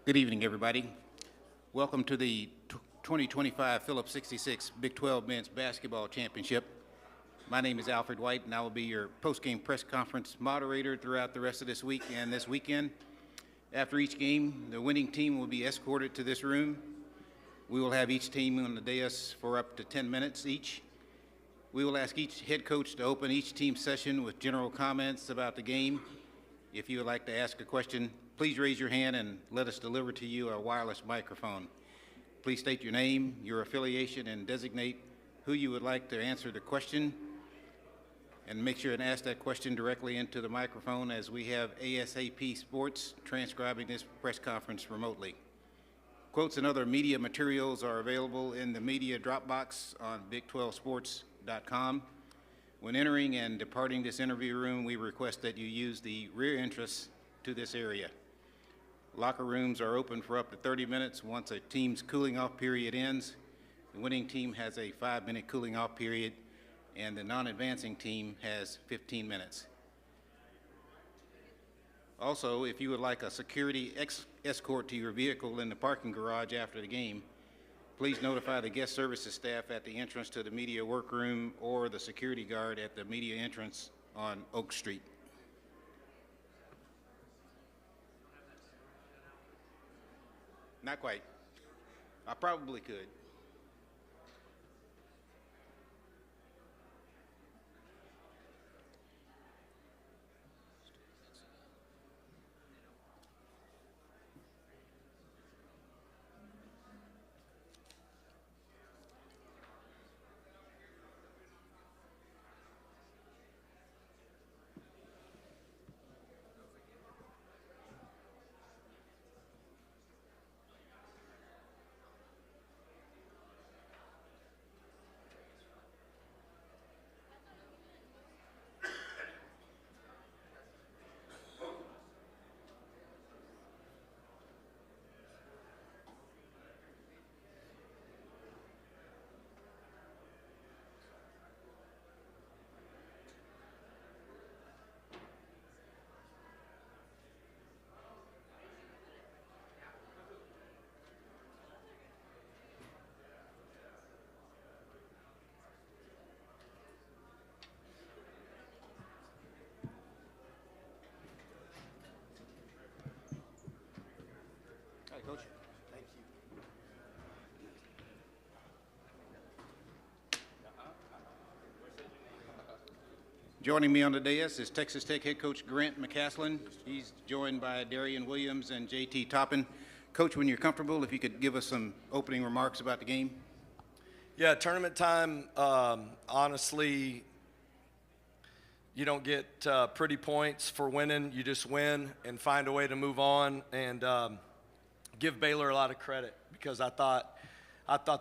Good evening, everybody. Welcome to the 2025 Phillips 66 Big 12 Men's Basketball Championship. My name is Alfred White, and I will be your post-game press conference moderator throughout the rest of this week and this weekend. After each game, the winning team will be escorted to this room. We will have each team on the dais for up to 10 minutes each. We will ask each head coach to open each team session with general comments about the game. If you would like to ask a question, please raise your hand and let us deliver to you a wireless microphone. Please state your name, your affiliation, and designate who you would like to answer the question. And make sure and ask that question directly into the microphone, as we have ASAP Sports transcribing this press conference remotely. Quotes and other media materials are available in the media Dropbox on big12sports.com. When entering and departing this interview room, we request that you use the rear entrance to this area. Locker rooms are open for up to 30 minutes. Once a team's cooling off period ends, the winning team has a 5-minute cooling off period, and the non-advancing team has 15 minutes. Also, if you would like a security escort to your vehicle in the parking garage after the game, please notify the guest services staff at the entrance to the media workroom or the security guard at the media entrance on Oak Street. Not quite. I probably could. Hi, Coach. Thank you. Joining me on the dais is Texas Tech head coach Grant McCaslin. He's joined by Darian Williams and J.T. Toppin. Coach, when you're comfortable, if you could give us some opening remarks about the game. Yeah, tournament time, honestly, you don't get pretty points for winning. You just win and find a way to move on, and give Baylor a lot of credit, because I thought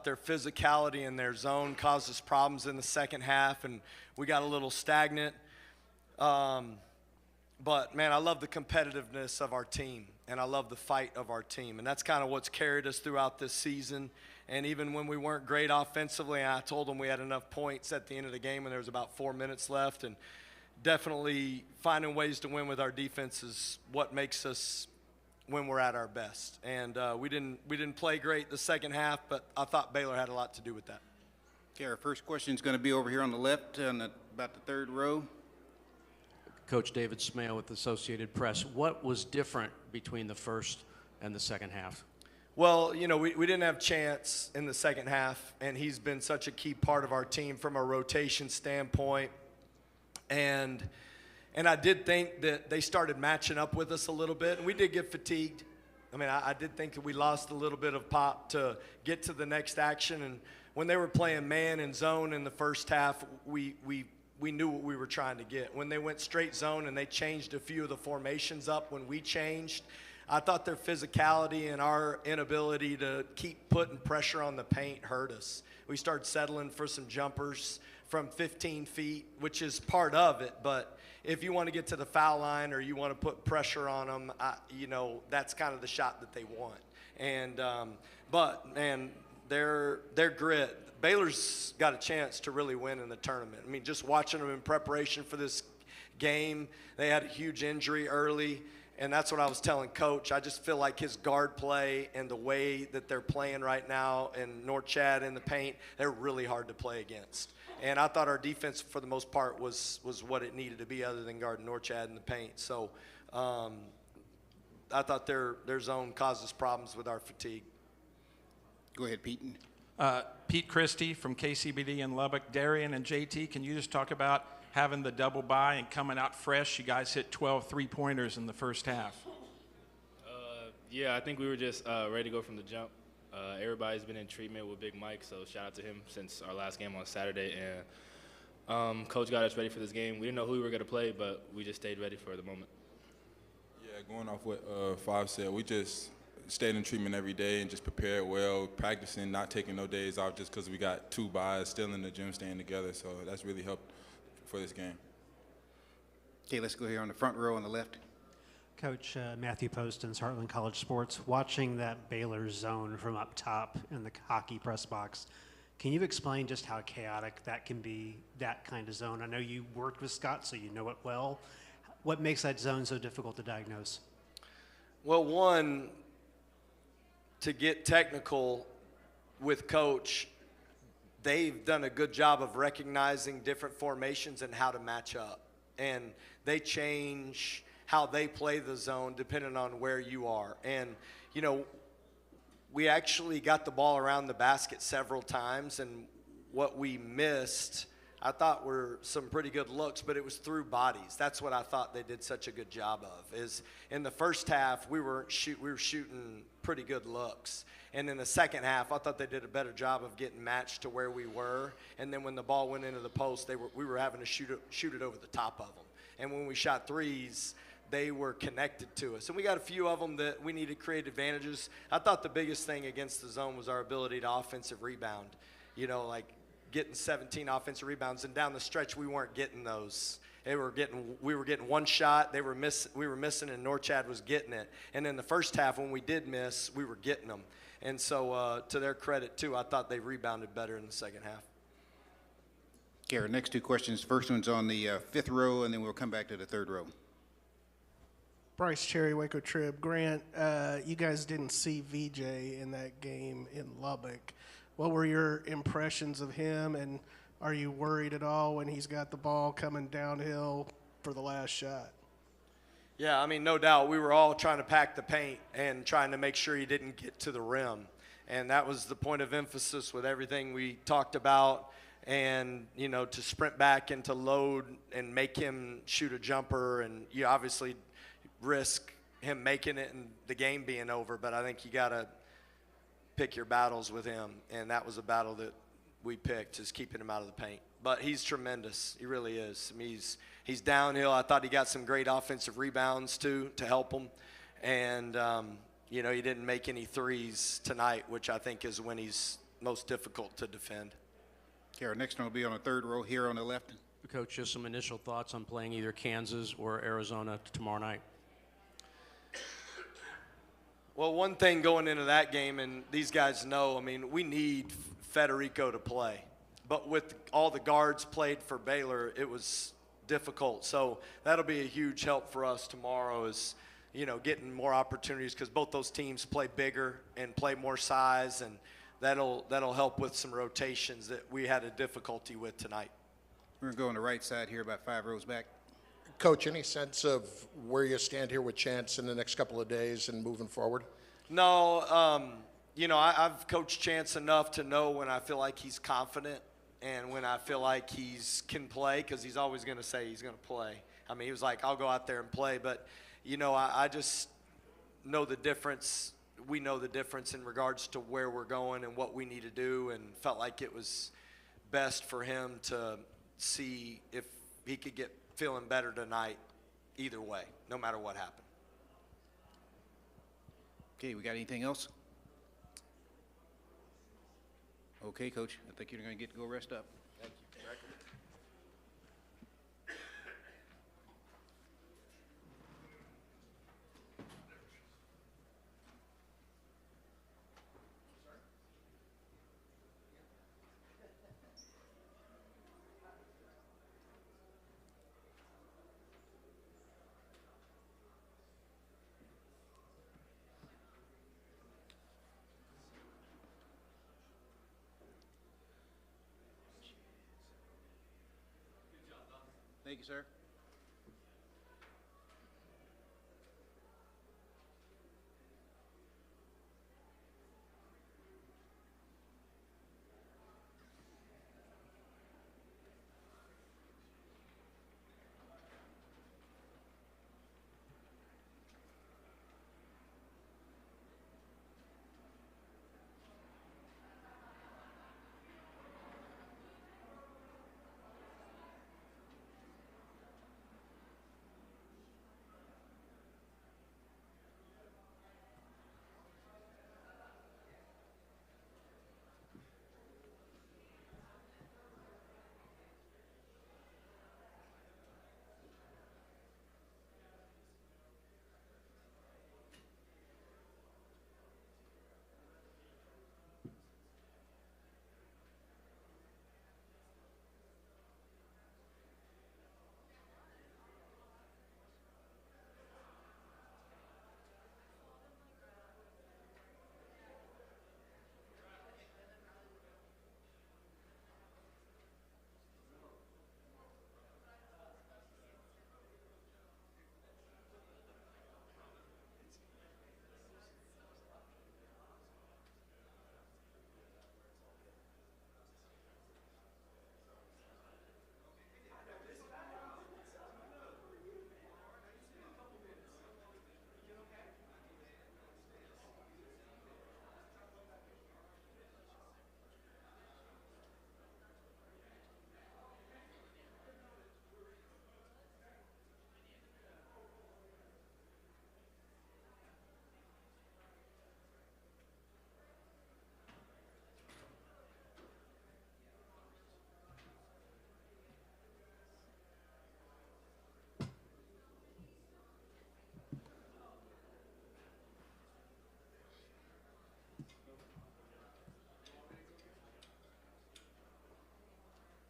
their physicality and their zone caused us problems in the second half, and we got a little stagnant. But, man, I love the competitiveness of our team, and I love the fight of our team. And that's kind of what's carried us throughout this season. And even when we weren't great offensively, I told them we had enough points at the end of the game when there was about 4 minutes left. And definitely finding ways to win with our defense is what makes us when we're at our best. And we didn't play great the second half, but I thought Baylor had a lot to do with that. Okay, our first question is going to be over here on the left, on about the third row. Coach David Smale with the Associated Press. What was different between the first and the second half? Well, you know, we didn't have Chance in the second half, and he's been such a key part of our team from a rotation standpoint. And I did think that they started matching up with us a little bit, and we did get fatigued. I mean, I did think that we lost a little bit of pop to get to the next action. And when they were playing man and zone in the first half, we knew what we were trying to get. When they went straight zone and they changed a few of the formations up when we changed, I thought their physicality and our inability to keep putting pressure on the paint hurt us. We started settling for some jumpers from 15 feet, which is part of it, but if you want to get to the foul line or you want to put pressure on them, you know, that's kind of the shot that they want. And but man, their grit. Baylor's got a chance to really win in the tournament. I mean, just watching them in preparation for this game, they had a huge injury early, And that's what I was telling Coach. I just feel like his guard play and the way that they're playing right now and North Chad in the paint, they're really hard to play against. And I thought our defense, for the most part, was what it needed to be other than guarding North Chad in the paint. So I thought their zone causes problems with our fatigue. Go ahead, Pete. Pete Christie from KCBD in Lubbock. Darian and JT, can you just talk about having the double bye and coming out fresh? You guys hit 12 three-pointers in the first half. Yeah, I think we were just ready to go from the jump. Everybody's been in treatment with Big Mike, so shout out to him since our last game on Saturday. And Coach got us ready for this game. We didn't know who we were going to play, but we just stayed ready for the moment. Yeah, going off what Five said, we just stayed in treatment every day and just prepared well, practicing, not taking no days off just because we got 2 byes, still in the gym, staying together. So that's really helped for this game. Okay, let's go here on the front row on the left. Coach, Matthew Poston's Heartland College Sports. Watching that Baylor zone from up top in the hockey press box, can you explain just how chaotic that can be, that kind of zone? I know you worked with Scott, so you know it well. What makes that zone so difficult to diagnose? Well, one, to get technical with Coach, they've done a good job of recognizing different formations and how to match up. And they change how they play the zone depending on where you are. And, you know, we actually got the ball around the basket several times, and what we missed, I thought were some pretty good looks, but it was through bodies. That's what I thought they did such a good job of, is in the first half we were shooting pretty good looks. And in the second half, I thought they did a better job of getting matched to where we were. And then when the ball went into the post, we were having to shoot it over the top of them. And when we shot threes, they were connected to us. And we got a few of them that we needed to create advantages. I thought the biggest thing against the zone was our ability to offensive rebound. You know, like getting 17 offensive rebounds, and down the stretch we weren't getting those. We were getting one shot, we were missing, and North Chad was getting it. And in the first half, when we did miss, we were getting them. And so to their credit, too, I thought they rebounded better in the second half. Okay, our next 2 questions. First one's on the 5th row, and then we'll come back to the 3rd row. Bryce Cherry, Waco Trib. Grant, you guys didn't see VJ in that game in Lubbock. What were your impressions of him, and are you worried at all when he's got the ball coming downhill for the last shot? Yeah, I mean, no doubt. We were all trying to pack the paint and trying to make sure he didn't get to the rim. And that was the point of emphasis with everything we talked about. And, you know, to sprint back and to load and make him shoot a jumper, and you obviously risk him making it and the game being over. But I think you got to pick your battles with him. And that was a battle that we picked, is keeping him out of the paint. But he's tremendous. He really is. I mean, he's downhill. I thought he got some great offensive rebounds, too, to help him. And, you know, he didn't make any threes tonight, which I think is when he's most difficult to defend. Okay, our next one will be on the 3rd row here on the left. Coach, just some initial thoughts on playing either Kansas or Arizona tomorrow night. Well, one thing going into that game, and these guys know, I mean, we need Federico to play. But with all the guards played for Baylor, it was difficult. So that'll be a huge help for us tomorrow, is, you know, getting more opportunities, because both those teams play bigger and play more size, and that'll help with some rotations that we had a difficulty with tonight. We're going to go on the right side here, about 5 rows back. Coach, any sense of where you stand here with Chance in the next couple of days and moving forward? No, you know, I've coached Chance enough to know when I feel like he's confident and when I feel like he's can play, because he's always going to say he's going to play. I mean, he was like, I'll go out there and play. But, you know, I just know the difference. We know the difference in regards to where we're going and what we need to do, and felt like it was best for him to see if he could get feeling better tonight either way, no matter what happened. Okay, we got anything else? Okay, Coach, I think you're going to get to go rest up. Thank you. Thank you, sir.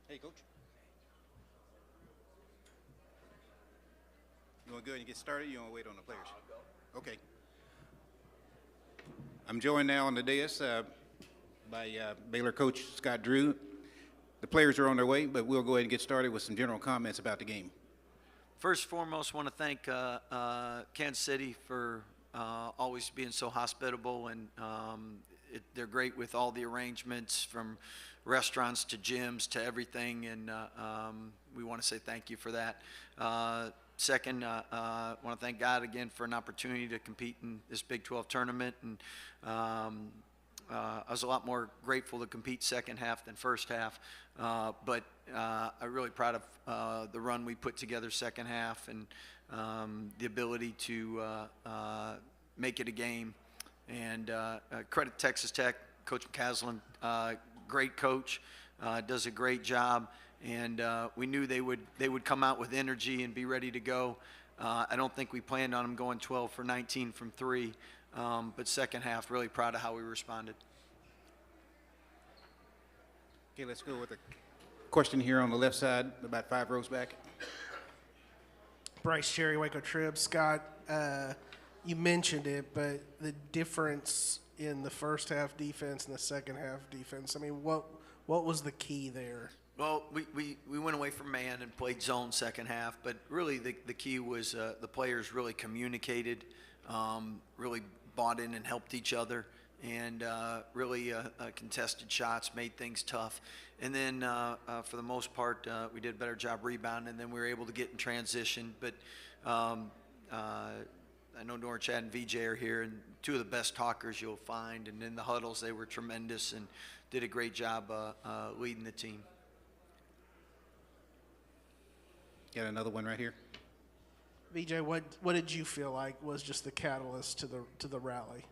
Hey, Coach. You want to go ahead and get started? You want to wait on the players? Okay. I'm joined now on the dais by Baylor coach Scott Drew. The players are on their way, but we'll go ahead and get started with some general comments about the game. First and foremost, want to thank Kansas City for always being so hospitable, and they're great with all the arrangements from restaurants to gyms to everything, and we want to say thank you for that. Second, I want to thank God again for an opportunity to compete in this Big 12 tournament, and I was a lot more grateful to compete second half than first half, but I'm really proud of the run we put together second half, and the ability to make it a game. And credit Texas Tech, Coach McCaslin, great coach, does a great job, and we knew they would come out with energy and be ready to go. I don't think we planned on them going 12 for 19 from three, but second half, really proud of how we responded. Okay, let's go with a question here on the left side, about 5 rows back. Bryce Cherry, Waco Trib. Scott, you mentioned it, but the difference in the first half defense and the second half defense, I mean, what was the key there? Well, we went away from man and played zone second half, but really the key was the players really communicated, really bought in and helped each other, and really contested shots, made things tough. And then for the most part, we did a better job rebounding, and then we were able to get in transition. But I know Nora, Chad, and VJ are here, and two of the best talkers you'll find. And in the huddles, they were tremendous and did a great job leading the team. Got another one right here. VJ, what did you feel like was just the catalyst to the rally?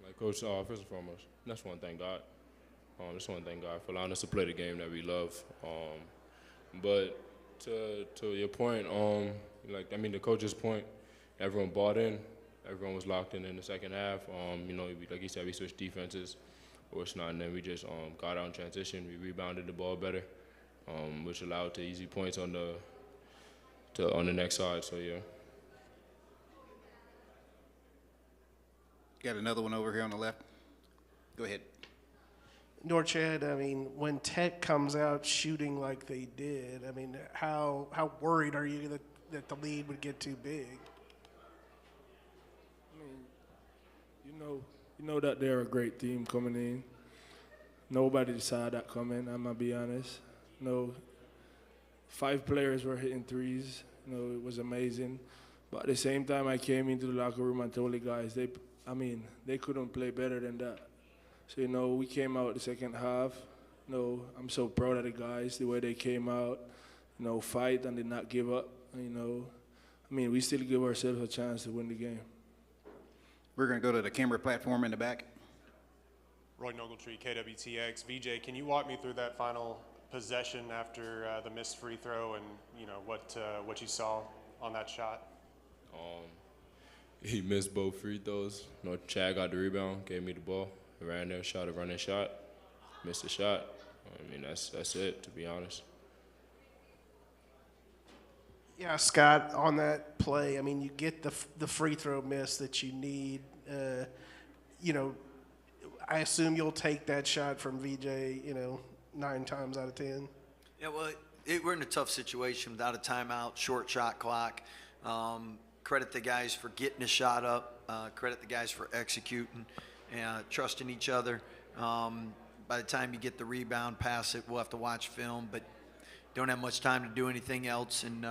Like Coach, first and foremost, that's one thing God. That's one thing God for allowing us to play the game that we love. But to your point, the coach's point, everyone bought in, everyone was locked in the second half. Like you said, we switched defenses, or it's not, and then we just got out in transition. We rebounded the ball better, which allowed to easy points on the next side. So yeah. Got another one over here on the left. Go ahead. Norchad, I mean, when Tech comes out shooting like they did, I mean, how worried are you that the lead would get too big? I mean, you know that they're a great team coming in. Nobody saw that coming, I'm gonna be honest. 5 players were hitting threes. It was amazing. But at the same time, I came into the locker room and told the guys, they couldn't play better than that. So, we came out the second half. I'm so proud of the guys, the way they came out, fight and did not give up. We still give ourselves a chance to win the game. We're going to go to the camera platform in the back. Roy Ogletree, KWTX. VJ, can you walk me through that final possession after the missed free throw and what you saw on that shot? He missed both free throws. Chad got the rebound, gave me the ball. I ran there, shot a running shot, missed a shot. That's it, to be honest. Yeah, Scott, on that play, you get the free throw miss that you need. I assume you'll take that shot from VJ, 9 times out of 10. Yeah, well, we're in a tough situation without a timeout, short shot clock. Credit the guys for getting a shot up. Credit the guys for executing and trusting each other. By the time you get the rebound, pass it, we'll have to watch film, but don't have much time to do anything else. And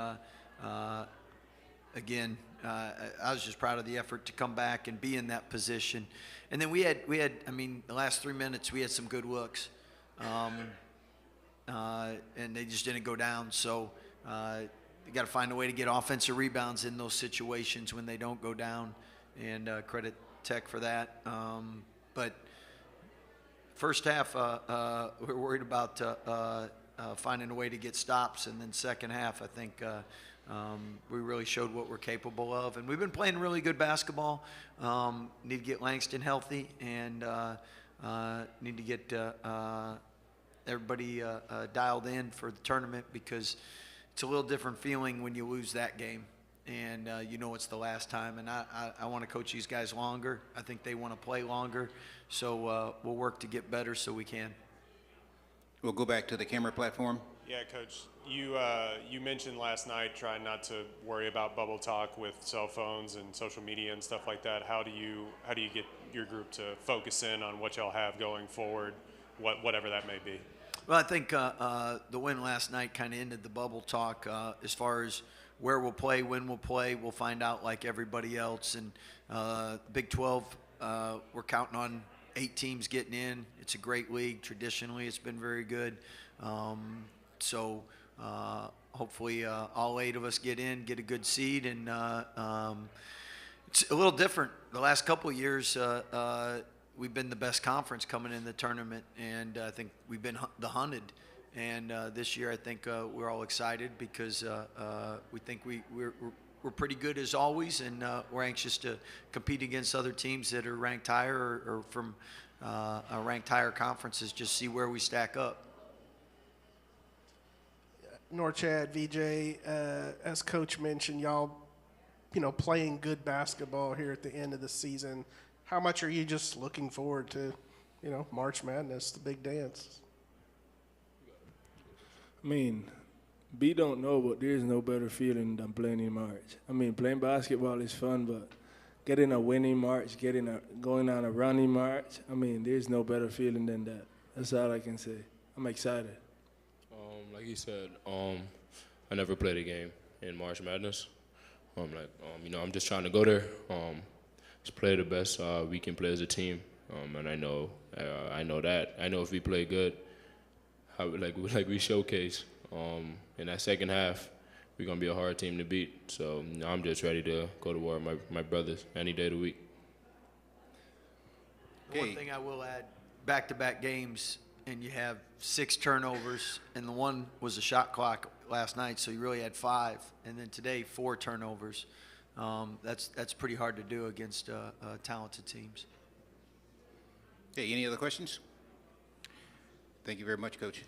again, I was just proud of the effort to come back and be in that position. And then we had the last 3 minutes, we had some good looks. And they just didn't go down. So you got to find a way to get offensive rebounds in those situations when they don't go down, and credit Tech for that. But first half, we're worried about finding a way to get stops, and then second half, I think we really showed what we're capable of. And we've been playing really good basketball. Need to get Langston healthy, and need to get everybody dialed in for the tournament, because it's a little different feeling when you lose that game, and it's the last time. And I want to coach these guys longer. I think they want to play longer, so we'll work to get better so we can. We'll go back to the camera platform. Yeah, Coach, you mentioned last night trying not to worry about bubble talk with cell phones and social media and stuff like that. How do you get your group to focus in on what y'all have going forward, whatever that may be? Well, I think the win last night kind of ended the bubble talk. As far as where we'll play, when we'll play, we'll find out like everybody else. And Big 12, we're counting on 8 teams getting in. It's a great league. Traditionally, it's been very good. So hopefully all 8 of us get in, get a good seed. And it's a little different. The last couple of years, we've been the best conference coming in the tournament, and I think we've been the hunted. And this year, I think we're all excited because we think we're pretty good as always, and we're anxious to compete against other teams that are ranked higher or from ranked higher conferences, just see where we stack up. Norchad, VJ, as Coach mentioned, y'all, playing good basketball here at the end of the season. How much are you just looking forward to, March Madness, the big dance? B don't know, but there's no better feeling than playing in March. Playing basketball is fun, but getting a winning March, going on a running March, there's no better feeling than that. That's all I can say. I'm excited. Like you said, I never played a game in March Madness. I'm just trying to go there. Just play the best we can play as a team, and I know that. I know if we play good, like we showcase, in that second half, we're gonna be a hard team to beat. So I'm just ready to go to war with my brothers any day of the week. One thing I will add: back-to-back games, and you have 6 turnovers, and the one was a shot clock last night, so you really had 5, and then today 4 turnovers. That's pretty hard to do against talented teams. Okay, any other questions? Thank you very much, Coach.